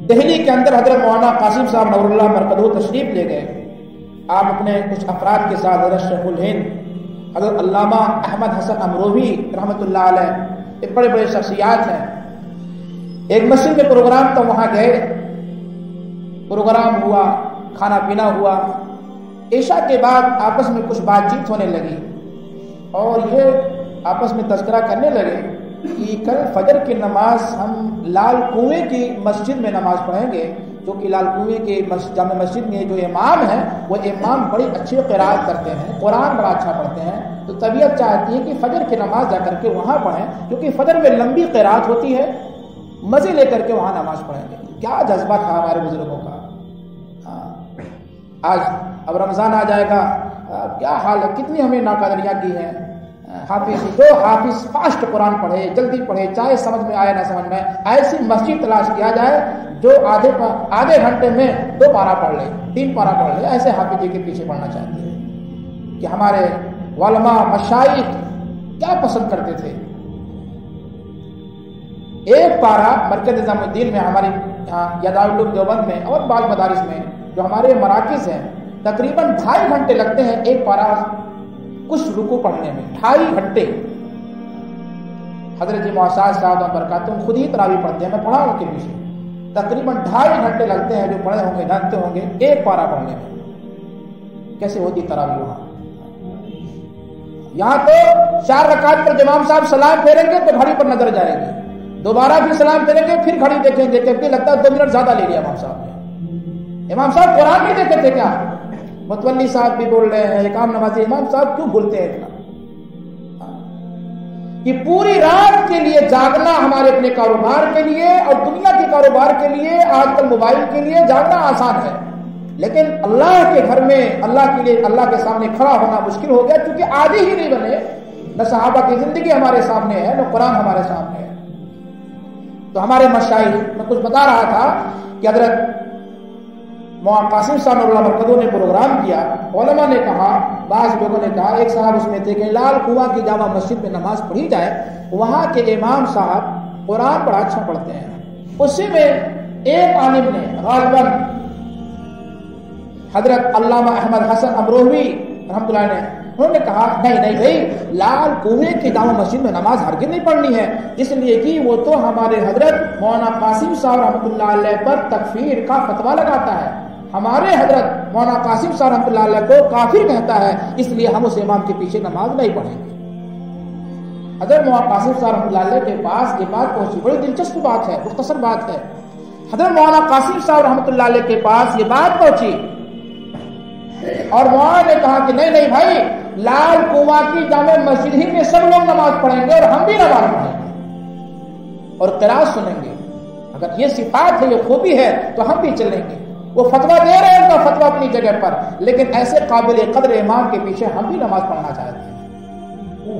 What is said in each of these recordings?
دہلی کے اندر حضرت مولانا قاسم صاحب نور اللہ مرکزو تشریف لے گئے. آپ اپنے کچھ افراد کے ساتھ حضرت شیخ الہند حضرت علامہ احمد حسن امروہی رحمۃ اللہ علیہ، ایک بڑے بڑے شخصیات ہیں. ایک مسجد میں پروگرام تو وہاں گئے، پروگرام ہوا، کھانا پینا ہوا. عشاء کے بعد آپس میں کچھ بات چیت ہونے لگی اور یہ آپس میں تذکرہ کرنے لگے کہ کل فجر کی نماز ہم لال کنویں کی مسجد میں نماز پڑھیں گے، جو کہ لال کنویں کے جامع مسجد میں جو امام ہیں وہ امام بڑی اچھی قراءت کرتے ہیں، قرآن بڑا اچھا پڑھتے ہیں. تو طبیعت چاہتی ہے کہ فجر کی نماز جا کر کے وہاں پڑھیں، کیونکہ فجر میں لمبی قراءت ہوتی ہے، مزے لے کر کے وہاں نماز پڑھیں گے. کیا جذبہ تھا ہمارے بزرگوں کا. آج اب رمضان آ جائے گا، کیا حال ہے، کتنی ہمیں ناقدریاں کی ہیں. حافظ فاسٹ قرآن پڑھے، جلدی پڑھے، چاہے سمجھ میں آئے نہ سمجھ میں آئے. ایسی مسجد تلاش کیا جائے جو آدھے گھنٹے میں 2 پارہ پڑھ لے، 3 پارہ پڑھ لے. ایسے حافظ جی کے پیچھے پڑھنا چاہتے ہیں کہ ہمارے علماء مشائخ کیا پسند کرتے تھے. ایک پارہ مرکز نظام الدین میں، ہماری یا دارالعلوم دیوبند میں اور بعض مدارس میں جو ہمارے مراکز ہیں، تقریباً 2.5 گھنٹے لگتے ہیں ایک پارہ کچھ رکوع پڑھنے میں. 2.5 گھنٹے. حضرت جی معاذ صاحب برکاتہم خود ہی تراویح پڑھتے ہیں، میں پڑھا ہوں ان کے پیچھے. تقریباً 2.5 گھنٹے لگتے ہیں جو پڑھے ہوں گے، جانتے ہوں گے، ایک پارہ پڑھنے میں. کیسے ہوتی تراویح وہاں. یہاں تو 4 رکعت پر امام صاحب سلام پھیریں گے تو گھڑی پر نظر جائے گی، دوبارہ پھر سلام پھیریں گے، پھر گھڑی دیکھیں گے، کہ لگتا ہے 2 منٹ زیادہ لے لیا امام صاحب نے. امام صاحب قرآن نہیں دیکھتے تھے کیا؟ متولی صاحب بھی بول رہے ہیں، اقام نمازی امام صاحب کیوں بھولتے ہیں اتنا کہ پوری رات کے لیے جاگنا ہمارے اپنے کاروبار کے لیے اور دنیا کے کاروبار کے لیے، آج کل موبائل کے لیے جاگنا آسان ہے، لیکن اللہ کے گھر میں اللہ کے لیے، اللہ کے سامنے کھڑا ہونا مشکل ہو گیا، کیونکہ عادی ہی نہیں بنے. نہ صحابہ کی زندگی ہمارے سامنے ہے، نہ قرآن ہمارے سامنے ہے. تو ہمارے مشائخ، میں کچھ بتا رہا تھا کہ حضرت مولانا قاسم صاحب اللہ مرکزوں نے پروگرام کیا. علماء نے کہا، بعض لوگوں نے کہا، ایک صاحب اس میں تھے کہ لال کنواں کی جامع مسجد میں نماز پڑھی جائے، وہاں کے امام صاحب قرآن بڑا اچھا پڑھتے ہیں. اسی میں ایک عالم نے غالباً حضرت علامہ احمد حسن امروہی رحمۃ اللہ نے، انہوں نے کہا نہیں بھائی، لال کنویں کی جامع مسجد میں نماز ہرگز نہیں پڑھنی ہے، اس لیے کہ وہ تو ہمارے حضرت مولانا قاسم صاحب رحمۃ اللہ علیہ پر تکفیر کا فتویٰ لگاتا ہے. ہمارے حضرت مولانا قاسم صاحب رحمۃ اللہ علیہ کو کافر کہتا ہے، اس لیے ہم اس امام کے پیچھے نماز نہیں پڑھیں گے. حضرت مولانا قاسم صاحب رحمۃ اللہ علیہ کے پاس یہ بات پہنچی. بڑی دلچسپ بات ہے، مختصر بات ہے. حضرت مولانا قاسم صاحب رحمۃ اللہ علیہ کے پاس یہ بات پہنچی اور مولانا نے کہا کہ نہیں بھائی، لال کنواں کی جامع مسجد ہی میں سب لوگ نماز پڑھیں گے اور ہم بھی نماز پڑھیں گے اور قرات سنیں گے. اگر یہ صفات ہے، یہ خوبی ہے تو ہم بھی چلیں گے. وہ فتویٰ دے رہے ہیں، ان کا فتویٰ اپنی جگہ پر، لیکن ایسے قابل قدر امام کے پیچھے ہم بھی نماز پڑھنا چاہتے ہیں.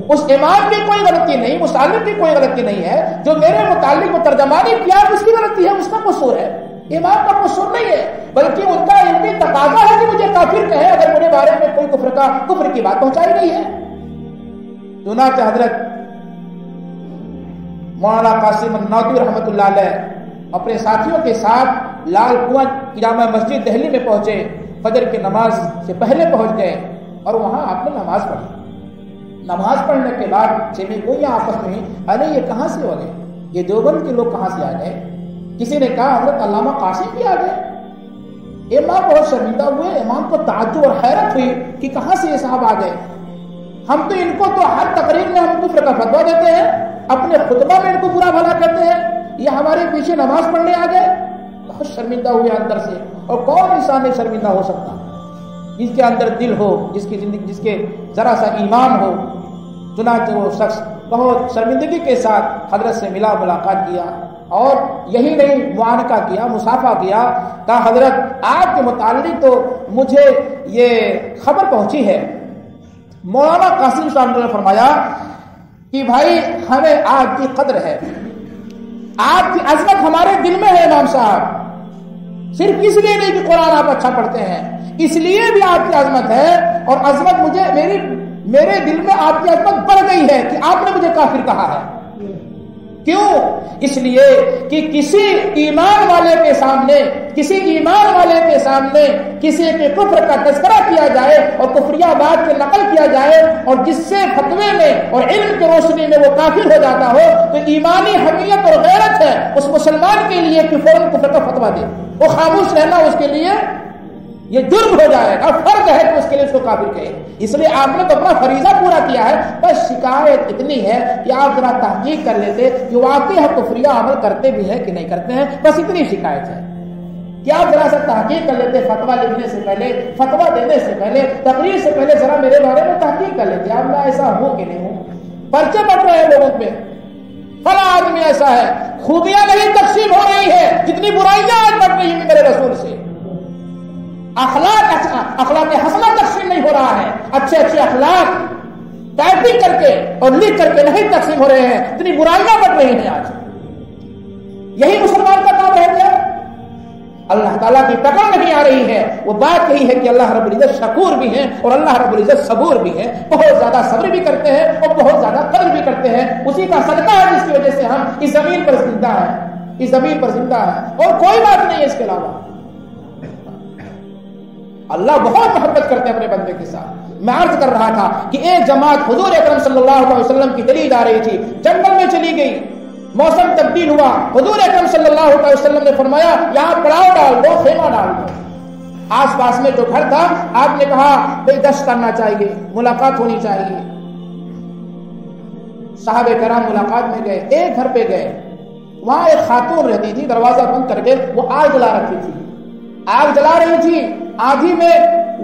اس امام کی کوئی غلطی نہیں، اس عالم کی کوئی غلطی نہیں ہے، جو میرے متعلق وہ ترجمانی کیا اس کی غلطی ہے، اس کا قصور ہے. امام کا قصور نہیں ہے، بلکہ ان کا علمی تقاضا ہے کہ مجھے کافر کہے اگر میرے بارے میں کوئی کفر کی بات پہنچائی گئی ہے. چنانچہ حضرت مولانا قاسم النانوتوی رحمۃ اللہ علیہ اپنے ساتھیوں کے ساتھ لال کنواں کی جامع مسجد دہلی میں پہنچے. فجر کی نماز سے پہلے پہنچ گئے اور وہاں آپ نے نماز پڑھی. نماز پڑھنے کے بعد چیمی گوئیاں آپس میں، ارے یہ کہاں سے ہو گئے، یہ دیوبند کے لوگ کہاں سے آ گئے. کسی نے کہا حضرت علامہ قاسم بھی آ گئے. امام بہت شرمندہ ہوئے، امام کو تعجب اور حیرت ہوئی کہ کہاں سے یہ صاحب آ گئے. ہم تو ان کو تو ہر تقریر میں ہم کفر کا فتویٰ دیتے ہیں، اپنے خطبہ میں ان کو برا بھلا کہتے ہیں، یہ ہمارے پیچھے نماز پڑھنے آ گئے. بہت شرمندہ ہوئے اندر سے. اور کون انسان میں شرمندہ ہو سکتا، جس کے اندر دل ہو، جس کی زندگی، جس کے ذرا سا ایمان ہو. چنانچہ وہ شخص بہت شرمندگی کے ساتھ حضرت سے ملا، ملاقات کیا اور یہی نہیں معانقہ کیا، مصافحہ کیا. کہا حضرت آپ کے متعلق تو مجھے یہ خبر پہنچی ہے. مولانا قاسم صاحب نے فرمایا کہ بھائی ہمیں آپ کی قدر ہے، آپ کی عظمت ہمارے دل میں ہے امام صاحب. صرف اس لیے نہیں کہ قرآن آپ اچھا پڑھتے ہیں، اس لیے بھی آپ کی عظمت ہے. اور عظمت مجھے میرے دل میں آپ کی عظمت بڑھ گئی ہے کہ آپ نے مجھے کافر کہا ہے. کیوں؟ اس لیے کہ کسی ایمان والے کے سامنے کسی کے کفر کا تذکرہ کیا جائے اور کفریہ بات کے نقل کیا جائے اور جس سے فتوے میں اور علم کی روشنی میں وہ کافر ہو جاتا ہو تو ایمانی حمیت اور غیرت ہے اس مسلمان کے لیے کہ فوراً کفر کا فتویٰ دے. وہ خاموش رہنا اس کے لیے یہ جرم ہو جائے گا، فرض ہے کہ اس کے لیے اس کو کافر کہے. اس لیے آپ نے تو اپنا فریضہ پورا کیا ہے، بس شکایت اتنی ہے کہ آپ ذرا تحقیق کر لیتے کہ واقعی ہم کفریہ عمل کرتے بھی ہیں کہ نہیں کرتے ہیں. بس اتنی شکایت ہے کہ آپ ذرا سا تحقیق کر لیتے، فتویٰ لکھنے سے پہلے، فتویٰ دینے سے پہلے، تقریر سے پہلے ذرا میرے بارے میں تحقیق کر لیتے. اب میں ایسا ہوں کہ نہیں ہوں؟ پرچے بٹ رہے ہیں لوگوں پہ، فلاں آدمی ایسا ہے. خوبیاں نہیں تقسیم ہو رہی ہے جتنی برائیاں آج بٹ رہی ہیں میرے رسول سے. اخلاق حسنہ تقسیم نہیں ہو رہا ہے. اچھے اخلاق ٹائپنگ کر کے اور لکھ کر کے نہیں تقسیم ہو رہے ہیں، اتنی برائیاں بڑھ رہی ہیں آج. یہی مسلمان کا کام رہ گیا. اللہ تعالیٰ کی پکڑ نہیں آ رہی ہے. وہ بات یہی ہے کہ اللہ رب العزت شکور بھی ہیں اور اللہ رب العزت صبور بھی ہیں. بہت زیادہ صبر بھی کرتے ہیں اور بہت زیادہ قدر بھی کرتے ہیں. اسی کا صدقہ ہے جس کی وجہ سے ہم اس زمین پر زندہ ہیں، اور کوئی بات نہیں ہے اس کے علاوہ. اللہ بہت محبت کرتے ہیں اپنے بندے کے ساتھ. میں عرض کر رہا تھا کہ ایک جماعت حضور اکرم صلی اللہ علیہ وسلم کی چلی جا رہی تھی، جنگل میں چلی گئی. موسم تبدیل ہوا، حضور اکرم صلی اللہ علیہ وسلم نے فرمایا یہاں پڑاؤ ڈال دو، خیمہ ڈال دو. آس پاس میں جو گھر تھا آپ نے کہا بھائی گشت کرنا چاہیے، ملاقات ہونی چاہیے. صحابہ کرام ملاقات میں گئے. ایک گھر پہ گئے، وہاں ایک خاتون رہتی تھی، دروازہ بند کر کے وہ آگ جلا رہی تھی. آدھی میں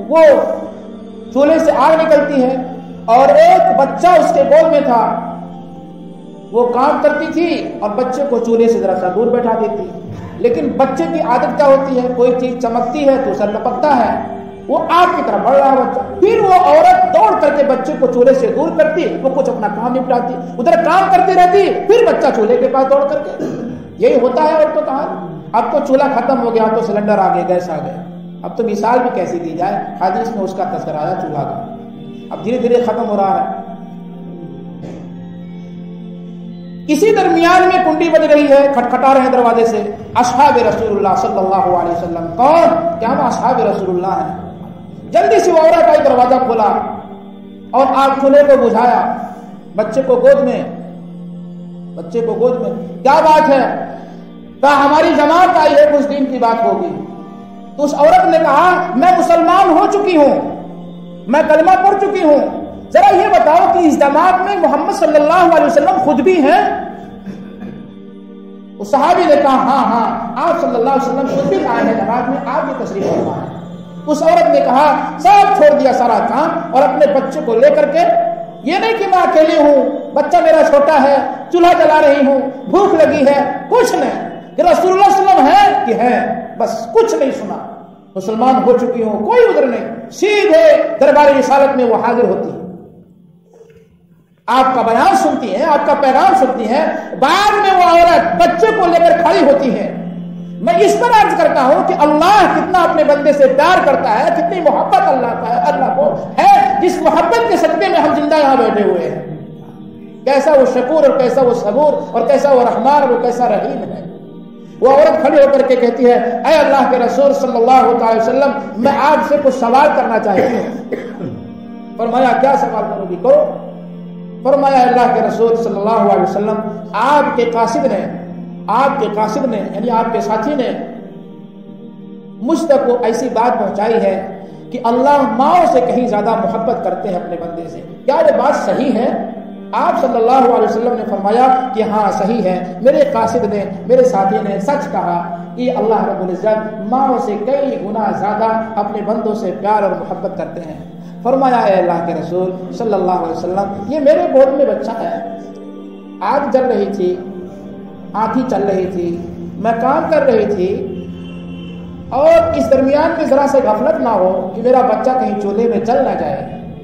وہ چولہے سے آگ نکلتی ہے اور ایک بچہ اس کے گود میں تھا. وہ کام کرتی تھی اور بچے کو چولہے سے ذرا سا دور بیٹھا دیتی. لیکن بچے کی عادت کیا ہوتی ہے، کوئی چیز چمکتی ہے تو سر لپکتا ہے. وہ آگ کی طرف بڑھ رہا ہے بچہ. پھر وہ عورت دوڑ کر کے بچے کو چولہے سے دور کرتی، وہ کچھ اپنا کام نپٹاتی، ادھر کام کرتی رہتی، پھر بچہ چولہے کے پاس دوڑ کر کے. یہی ہوتا ہے. اور تو کہا اب تو چولہا ختم ہو گیا، اب تو سلنڈر آ گیا، گیس آ گیا. اب تو مثال بھی کیسی دی جائے، حدیث میں اس کا تذکرہ آیا چولہا کا. اب دھیرے دھیرے ختم ہو رہا ہے. اسی درمیان میں کنڈی بج رہی ہے، کھٹکھٹا رہے ہیں دروازے سے. اصحاب رسول اللہ صلی اللہ علیہ وسلم. کون؟ کیا ہم اصحاب رسول اللہ ہیں. جلدی سے وہ عورت آئی، دروازہ کھولا اور آگ چولہے کو بجھایا. بچے کو گود میں. کیا بات ہے؟ کہا ہماری جماعت آئی ہے، کچھ دن کی بات ہوگی. تو اس عورت نے کہا میں مسلمان ہو چکی ہوں، میں کلمہ پڑھ چکی ہوں. ذرا یہ بتاؤ کہ اس جماعت میں محمد صلی اللہ علیہ وسلم خود بھی ہیں؟ اس صحابی نے کہا ہاں آپ صلی اللہ علیہ وسلم خود بھی آئے ہیں جماعت میں، آپ بھی تشریف فرما ہے. اس عورت نے کہا سب چھوڑ دیا سارا کام اور اپنے بچے کو لے کر کے، یہ نہیں کہ میں اکیلی ہوں، بچہ میرا چھوٹا ہے، چولہا جلا رہی ہوں، بھوک لگی ہے، کچھ نہیں، کہ رسول اللہ صلی اللہ علیہ وسلم ہے کہ ہے، بس کچھ نہیں سنا. مسلمان ہو چکی ہوں، کوئی عذر نہیں. سیدھے دربار رسالت میں وہ حاضر ہوتی ہے، آپ کا بیان سنتی ہیں، آپ کا پیغام سنتی ہیں. بعد میں وہ عورت بچے کو لے کر کھڑی ہوتی ہے. میں اس پر عرض کرتا ہوں کہ اللہ کتنا اپنے بندے سے پیار کرتا ہے، کتنی محبت اللہ کا ہے، اللہ کو ہے، جس محبت کے صدقے میں ہم زندہ یہاں بیٹھے ہوئے ہیں. کیسا وہ شکور اور کیسا وہ صبور اور کیسا وہ رحمان اور کیسا رحیم ہے. وہ عورت کھڑی ہو کر کے کہتی ہے اے اللہ کے رسول صلی اللہ علیہ وسلم میں آپ سے کچھ سوال کرنا چاہتی ہوں. فرمایا کیا سوال کرو گی؟ کرو. فرمایا اللہ کے رسول صلی اللہ علیہ وسلم آپ کے قاصد نے یعنی آپ کے ساتھی نے مجھ تک وہ ایسی بات پہنچائی ہے کہ اللہ ماؤں سے کہیں زیادہ محبت کرتے ہیں اپنے بندے سے. کیا یہ بات صحیح ہے؟ آپ صلی اللہ علیہ وسلم نے فرمایا کہ ہاں صحیح ہے، میرے قاصد نے، میرے ساتھی نے سچ کہا کہ اللہ رب العزت ماؤں سے کئی گنا زیادہ اپنے بندوں سے پیار اور محبت کرتے ہیں. فرمایا اے اللہ کے رسول صلی اللہ علیہ وسلم یہ میرے گود میں بچہ ہے، آگ جل رہی تھی، آندھی چل رہی تھی، میں کام کر رہی تھی اور اس درمیان میں ذرا سے غفلت نہ ہو کہ میرا بچہ کہیں چولہے میں جل نہ جائے،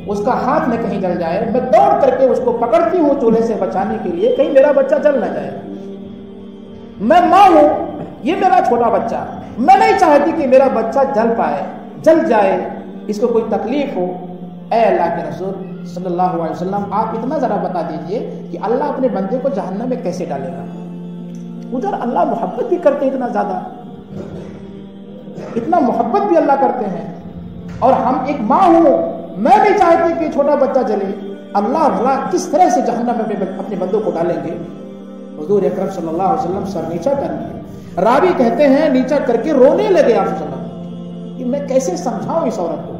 اس کا ہاتھ میں کہیں جل جائے. میں دوڑ کر کے اس کو پکڑتی ہوں چولہے سے بچانے کے لیے، کہیں میرا بچہ جل نہ جائے. میں ماں ہوں، یہ میرا چھوٹا بچہ، میں نہیں چاہتی کہ میرا بچہ جل جائے، اس کو کوئی تکلیف ہو. اے اللہ کے رسول صلی اللہ علیہ وسلم آپ اتنا ذرا بتا دیجئے کہ اللہ اپنے بندے کو جہنم میں کیسے ڈالے گا؟ ادھر اللہ محبت بھی کرتے اتنا زیادہ، اتنا محبت بھی اللہ کرتے ہیں، اور ہم ایک ماں ہوں، میں بھی چاہتی کہ چھوٹا بچہ جلے، اللہ بھلا کس طرح سے جہنم میں اپنے بندوں کو ڈالیں گے؟ حضور اکرم صلی اللہ علیہ وسلم سر نیچا کر لیے، راوی کہتے ہیں نیچا کر کے رونے لگے آپ صلی اللہ علیہ وسلم کہ میں کیسے سمجھاؤں اس عورت کو،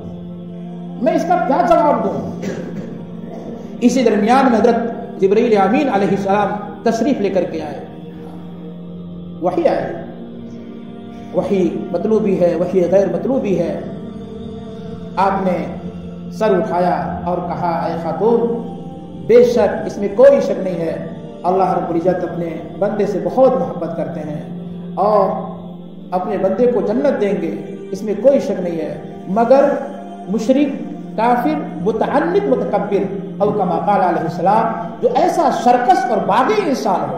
میں اس کا کیا جواب دوں؟ اسی درمیان میں حضرت جبرائیل امین علیہ السلام تشریف لے کر کے آئے، وحی آئے، وحی مطلوبی ہے، وحی غیر مطلوبی ہے۔ آپ نے سر اٹھایا اور کہا اے خاتون بے شک اس میں کوئی شک نہیں ہے اللہ رب العزت اپنے بندے سے بہت محبت کرتے ہیں اور اپنے بندے کو جنت دیں گے، اس میں کوئی شک نہیں ہے، مگر مشرک کافر متعنت متکبر او کما قال علیہ السلام جو ایسا سرکش اور باغی انسان ہو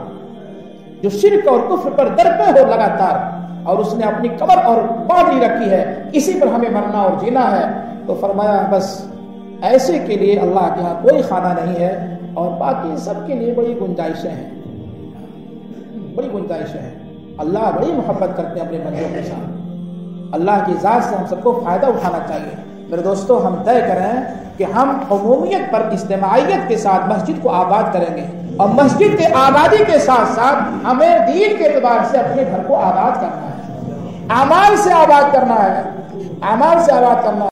جو شرک اور کفر پر درپے ہو لگاتار اور اس نے اپنی کمر اور باندھی رکھی ہے اسی پر ہمیں مرنا اور جینا ہے، تو فرمایا بس ایسے کے لیے اللہ کے ہاں کوئی خانہ نہیں ہے، اور باقی سب کے لیے بڑی گنجائشیں ہیں، بڑی گنجائشیں ہیں۔ اللہ بڑی محبت کرتے ہیں اپنے بندوں کے ساتھ، اللہ کی ذات سے ہم سب کو فائدہ اٹھانا چاہیے۔ میرے دوستو ہم طے کریں کہ ہم عمومیت پر اجتماعیت کے ساتھ مسجد کو آباد کریں گے، اور مسجد کے آبادی کے ساتھ ساتھ ہمیں دین کے اعتبار سے اپنے گھر کو آباد کرنا ہے، اعمال سے آباد کرنا ہے، اعمال سے آباد کرنا ہے۔